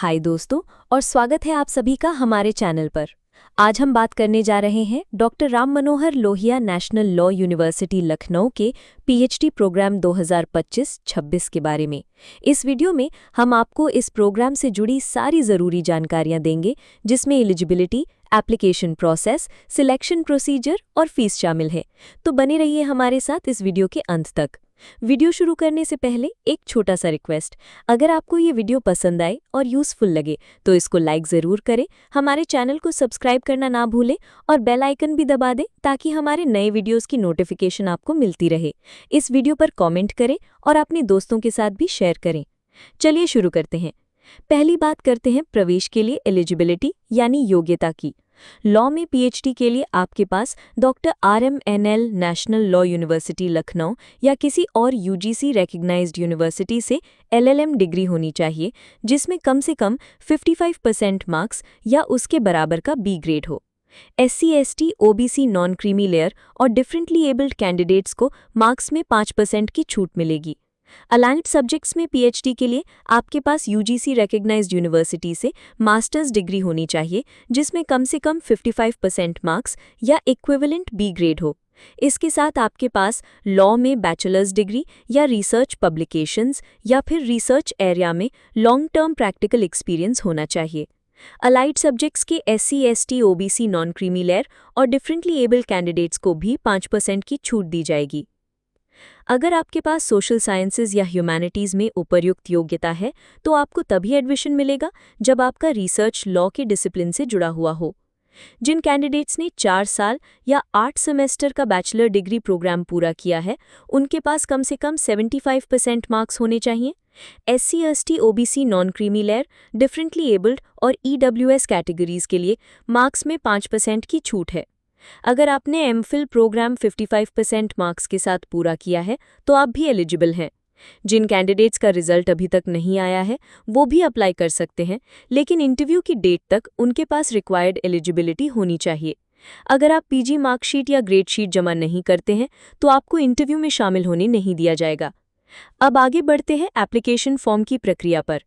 हाय दोस्तों, और स्वागत है आप सभी का हमारे चैनल पर। आज हम बात करने जा रहे हैं doctor Ram Manohar Lohia national law university Lucknow के पीएचडी प्रोग्राम 2025-26 के बारे में। इस वीडियो में हम आपको इस प्रोग्राम से जुड़ी सारी ज़रूरी जानकारियां देंगे, जिसमें eligibility, application process, selection procedure और फीस शामिल है। तो बने रहिए हमारे साथ इस वीडियो के अंत तक। वीडियो शुरू करने से पहले एक छोटा सा रिक्वेस्ट, अगर आपको ये वीडियो पसंद आए और यूज़फुल लगे तो इसको लाइक ज़रूर करें, हमारे चैनल को सब्सक्राइब करना ना भूलें और बेल आइकन भी दबा दें ताकि हमारे नए वीडियोस की नोटिफिकेशन आपको मिलती रहे। इस वीडियो पर कमेंट करें और अपने दोस्तों के साथ भी शेयर करें। चलिए शुरू करते हैं। पहली बात करते हैं प्रवेश के लिए एलिजिबिलिटी यानी योग्यता की। लॉ में पीएचडी के लिए आपके पास doctor RMNL national law university Lucknow या किसी और यूजीसी रेकग्नाइज्ड यूनिवर्सिटी से LLM डिग्री होनी चाहिए, जिसमें कम से कम 55% मार्क्स या उसके बराबर का B ग्रेड हो। SC/ST, OBC, non creamy layer और डिफरेंटली एबल्ड कैंडिडेट्स को मार्क्स में 5% की छूट मिलेगी। अलाइन्ड सब्जेक्ट्स में पीएचडी के लिए आपके पास यूजीसी रेकग्नाइज्ड यूनिवर्सिटी से मास्टर्स डिग्री होनी चाहिए, जिसमें कम से कम 55% मार्क्स या इक्विवेलेंट B ग्रेड हो। इसके साथ आपके पास लॉ में बैचलर्स डिग्री या रिसर्च पब्लिकेशंस या फिर रिसर्च एरिया में लॉन्ग टर्म प्रैक्टिकल एक्सपीरियंस होना चाहिए। अलाइड सब्जेक्ट्स के SC/ST, OBC, non creamy layer और डिफरेंटली एबल्ड कैंडिडेट्स को भी 5% की छूट दी जाएगी। अगर आपके पास सोशल साइंसेज या ह्यूमैनिटीज़ में उपर्युक्त योग्यता है तो आपको तभी एडमिशन मिलेगा जब आपका रिसर्च लॉ के डिसिप्लिन से जुड़ा हुआ हो। जिन कैंडिडेट्स ने 4 साल या 8 सेमेस्टर का बैचलर डिग्री प्रोग्राम पूरा किया है, उनके पास कम से कम 75% मार्क्स होने चाहिए। SC/ST, OBC, non creamy layer, differently abled और EWS कैटेगरीज के लिए मार्क्स में 5% की छूट है। अगर आपने MPhil प्रोग्राम 55% मार्क्स के साथ पूरा किया है तो आप भी एलिजिबल हैं। जिन कैंडिडेट्स का रिजल्ट अभी तक नहीं आया है वो भी अप्लाई कर सकते हैं, लेकिन इंटरव्यू की डेट तक उनके पास रिक्वायर्ड एलिजिबिलिटी होनी चाहिए। अगर आप PG मार्कशीट या ग्रेड शीट जमा नहीं करते हैं तो आपको इंटरव्यू में शामिल होने नहीं दिया जाएगा। अब आगे बढ़ते हैं एप्लीकेशन फॉर्म की प्रक्रिया पर।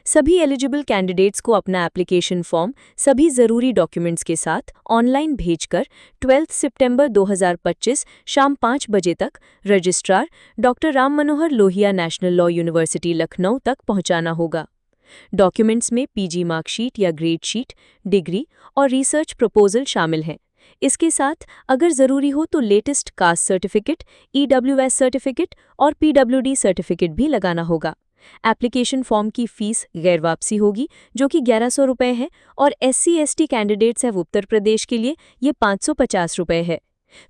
सभी एलिजिबल कैंडिडेट्स को अपना एप्लीकेशन फॉर्म सभी ज़रूरी डॉक्यूमेंट्स के साथ ऑनलाइन भेजकर 12 सितंबर 2025 शाम 5 बजे तक registrar doctor Ram Manohar Lohia national law university Lucknow तक पहुंचाना होगा। डॉक्यूमेंट्स में PG मार्कशीट या ग्रेड शीट, डिग्री और रिसर्च प्रपोजल शामिल हैं। इसके साथ अगर ज़रूरी हो तो latest caste certificate, EWS certificate और PWD सर्टिफिकेट भी लगाना होगा। एप्लीकेशन फॉर्म की फीस गैर वापसी होगी, जो कि 1100 रुपये है, और SC/ST कैंडिडेट्स है उत्तर प्रदेश के लिए ये 550 रुपये है।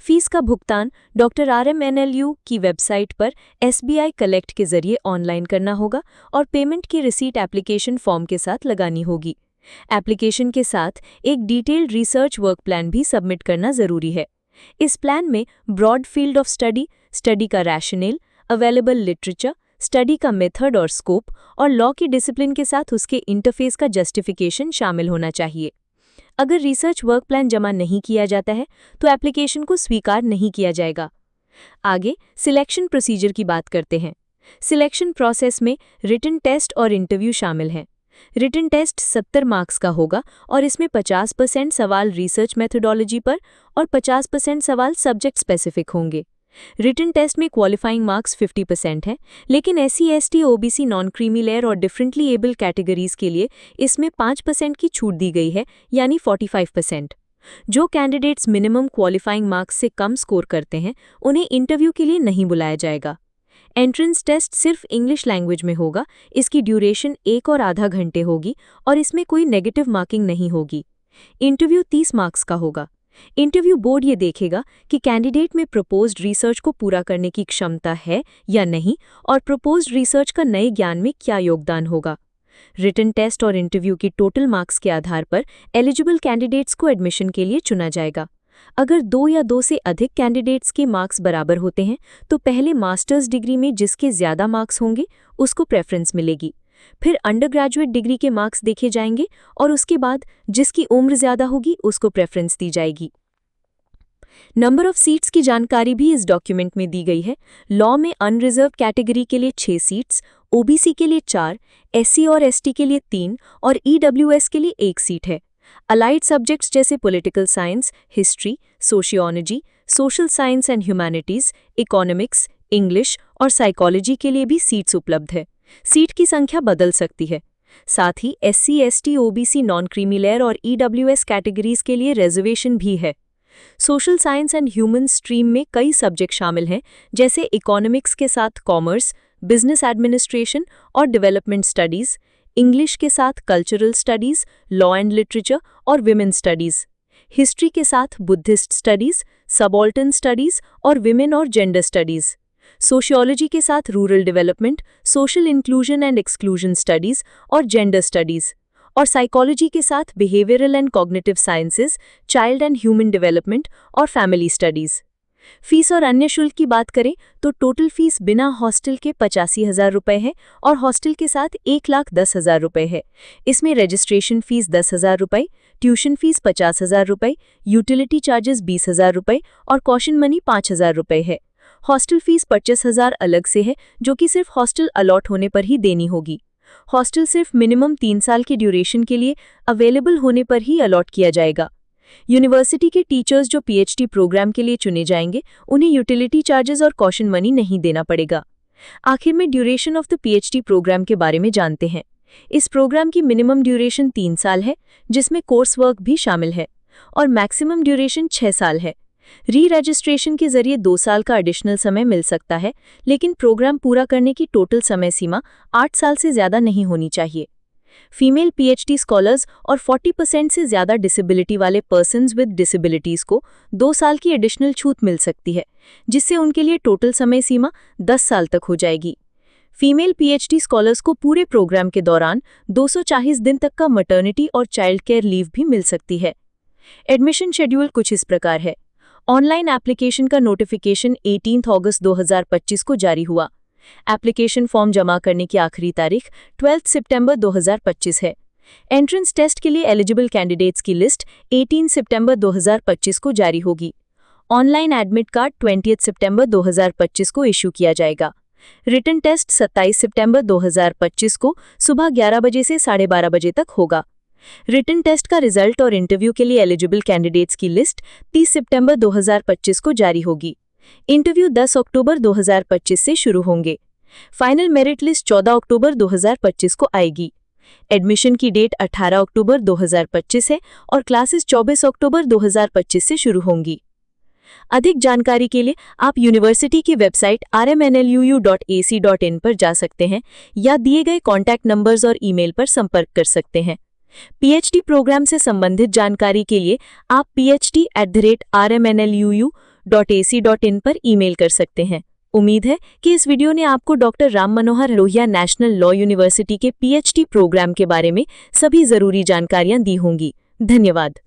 फीस का भुगतान डॉक्टर RMNLU की वेबसाइट पर SBI कलेक्ट के जरिए ऑनलाइन करना होगा और पेमेंट की रिसीट एप्लीकेशन फॉर्म के साथ लगानी होगी। एप्लीकेशन के साथ एक डिटेल्ड रिसर्च वर्क प्लान भी सबमिट करना जरूरी है। इस प्लान में broad field of study, study का रैशनेल, अवेलेबल लिटरेचर, स्टडी का मेथड और स्कोप और लॉ की डिसिप्लिन के साथ उसके इंटरफेस का जस्टिफिकेशन शामिल होना चाहिए। अगर रिसर्च वर्क प्लान जमा नहीं किया जाता है तो एप्लीकेशन को स्वीकार नहीं किया जाएगा। आगे सिलेक्शन प्रोसीजर की बात करते हैं। सिलेक्शन प्रोसेस में रिटन टेस्ट और इंटरव्यू शामिल हैं। रिटन टेस्ट 70 मार्क्स का होगा और इसमें 50% सवाल रिसर्च मेथोडोलॉजी पर और 50% सवाल सब्जेक्ट स्पेसिफिक होंगे। रिटन टेस्ट में क्वालिफाइंग मार्क्स 50% हैं, लेकिन SC/ST, OBC, non creamy layer और डिफरेंटली एबल्ड कैटेगरीज के लिए इसमें 5% की छूट दी गई है, यानी 45%। जो कैंडिडेट्स मिनिमम क्वालिफाइंग मार्क्स से कम स्कोर करते हैं उन्हें इंटरव्यू के लिए नहीं बुलाया जाएगा। एंट्रेंस टेस्ट सिर्फ इंग्लिश लैंग्वेज में होगा। इसकी ड्यूरेशन 1 और आधा घंटे होगी और इसमें कोई नेगेटिव मार्किंग नहीं होगी। इंटरव्यू 30 मार्क्स का होगा। इंटरव्यू बोर्ड ये देखेगा कि कैंडिडेट में प्रपोज्ड रिसर्च को पूरा करने की क्षमता है या नहीं और प्रपोज्ड रिसर्च का नए ज्ञान में क्या योगदान होगा। रिटन टेस्ट और इंटरव्यू की टोटल मार्क्स के आधार पर एलिजिबल कैंडिडेट्स को एडमिशन के लिए चुना जाएगा। अगर 2 या 2 से अधिक कैंडिडेट्स के मार्क्स बराबर होते हैं तो पहले मास्टर्स डिग्री में जिसके ज़्यादा मार्क्स होंगे उसको प्रेफरेंस मिलेगी। फिर अंडरग्रेजुएट डिग्री के मार्क्स देखे जाएंगे और उसके बाद जिसकी उम्र ज़्यादा होगी उसको प्रेफरेंस दी जाएगी। नंबर ऑफ सीट्स की जानकारी भी इस डॉक्यूमेंट में दी गई है। लॉ में अनरिजर्व कैटेगरी के लिए 6 सीट्स, ओबीसी के लिए 4, एससी और एसटी के लिए 3 और ईडब्ल्यूएस के लिए 1 सीट है। अलाइड सब्जेक्ट्स जैसे political science, history, sociology, social science and humanities, economics, English और साइकोलॉजी के लिए भी सीट्स उपलब्ध है। सीट की संख्या बदल सकती है। साथ ही SC, ST, OBC, non creamy layer और ईडब्ल्यूएस कैटेगरीज के लिए रिजर्वेशन भी है। Social science and human stream में कई सब्जेक्ट शामिल हैं, जैसे इकोनॉमिक्स के साथ कॉमर्स, बिजनेस एडमिनिस्ट्रेशन और डेवलपमेंट स्टडीज, इंग्लिश के साथ cultural studies, law and literature और विमेन स्टडीज, हिस्ट्री के साथ बुद्धिस्ट स्टडीज, सबॉल्टन स्टडीज और विमेन और जेंडर स्टडीज, सोशियोलॉजी के साथ rural development, social inclusion and exclusion studies और जेंडर स्टडीज, और साइकोलॉजी के साथ behavioural and cognitive sciences, child and human development और फैमिली स्टडीज। फीस और अन्य शुल्क की बात करें तो टोटल फीस बिना हॉस्टल के 85,000 रुपये है और हॉस्टल के साथ 1,10,000 रुपये है। इसमें रजिस्ट्रेशन फीस 10,000 रुपये, ट्यूशन फीस 50,000 रुपये, यूटिलिटी चार्जेस 20,000 रुपये और कॉशन मनी 5,000 रुपये है। हॉस्टल फीस 25,000 अलग से है, जो कि सिर्फ हॉस्टल अलॉट होने पर ही देनी होगी। हॉस्टल सिर्फ मिनिमम 3 साल के ड्यूरेशन के लिए अवेलेबल होने पर ही अलॉट किया जाएगा। यूनिवर्सिटी के टीचर्स जो पीएचडी प्रोग्राम के लिए चुने जाएंगे, उन्हें यूटिलिटी चार्जेस और कॉशन मनी नहीं देना पड़ेगा। आखिर में duration of the PhD program के बारे में जानते हैं। इस प्रोग्राम की मिनिमम ड्यूरेशन 3 साल है, जिसमें कोर्स वर्क भी शामिल है, और मैक्सिमम ड्यूरेशन 6 साल है। री रजिस्ट्रेशन के जरिए 2 साल का एडिशनल समय मिल सकता है, लेकिन प्रोग्राम पूरा करने की टोटल समय सीमा 8 साल से ज़्यादा नहीं होनी चाहिए। फीमेल पीएचडी स्कॉलर्स और 40% से ज़्यादा डिसेबिलिटी वाले पर्सन्स विद डिसेबिलिटीज़ को 2 साल की एडिशनल छूट मिल सकती है, जिससे उनके लिए टोटल समय सीमा 10 साल तक हो जाएगी। फीमेल पीएचडी स्कॉलर्स को पूरे प्रोग्राम के दौरान 240 दिन तक का मैटरनिटी और चाइल्ड केयर लीव भी मिल सकती है। एडमिशन शेड्यूल कुछ इस प्रकार है। ऑनलाइन एप्लीकेशन का नोटिफिकेशन 18 अगस्त 2025 को जारी हुआ। एप्लीकेशन फॉर्म जमा करने की आखिरी तारीख 12 सितंबर 2025 है। एंट्रेंस टेस्ट के लिए एलिजिबल कैंडिडेट्स की लिस्ट 18 सितंबर 2025 को जारी होगी। ऑनलाइन एडमिट कार्ड 20 सितंबर 2025 को इशू किया जाएगा। रिटन टेस्ट 27 सितंबर 2025 को सुबह 11 बजे से 12:30 बजे तक होगा। रिटन टेस्ट का रिजल्ट और इंटरव्यू के लिए एलिजिबल कैंडिडेट्स की लिस्ट 30 सितंबर 2025 को जारी होगी। इंटरव्यू 10 अक्टूबर 2025 से शुरू होंगे। फाइनल मेरिट लिस्ट 14 अक्टूबर 2025 को आएगी। एडमिशन की डेट 18 अक्टूबर 2025 है और क्लासेस 24 अक्टूबर 2025 से शुरू होंगी। अधिक जानकारी के लिए आप यूनिवर्सिटी की वेबसाइट rmnluu.ac.in पर जा सकते हैं या दिए गए कॉन्टैक्ट नंबर्स और ईमेल पर संपर्क कर सकते हैं। पीएचडी प्रोग्राम से संबंधित जानकारी के लिए आप phd@rmnluu.ac.in पर ईमेल कर सकते हैं। उम्मीद है कि इस वीडियो ने आपको doctor Ram Manohar Lohia national law university के पीएचडी प्रोग्राम के बारे में सभी जरूरी जानकारियां दी होंगी। धन्यवाद।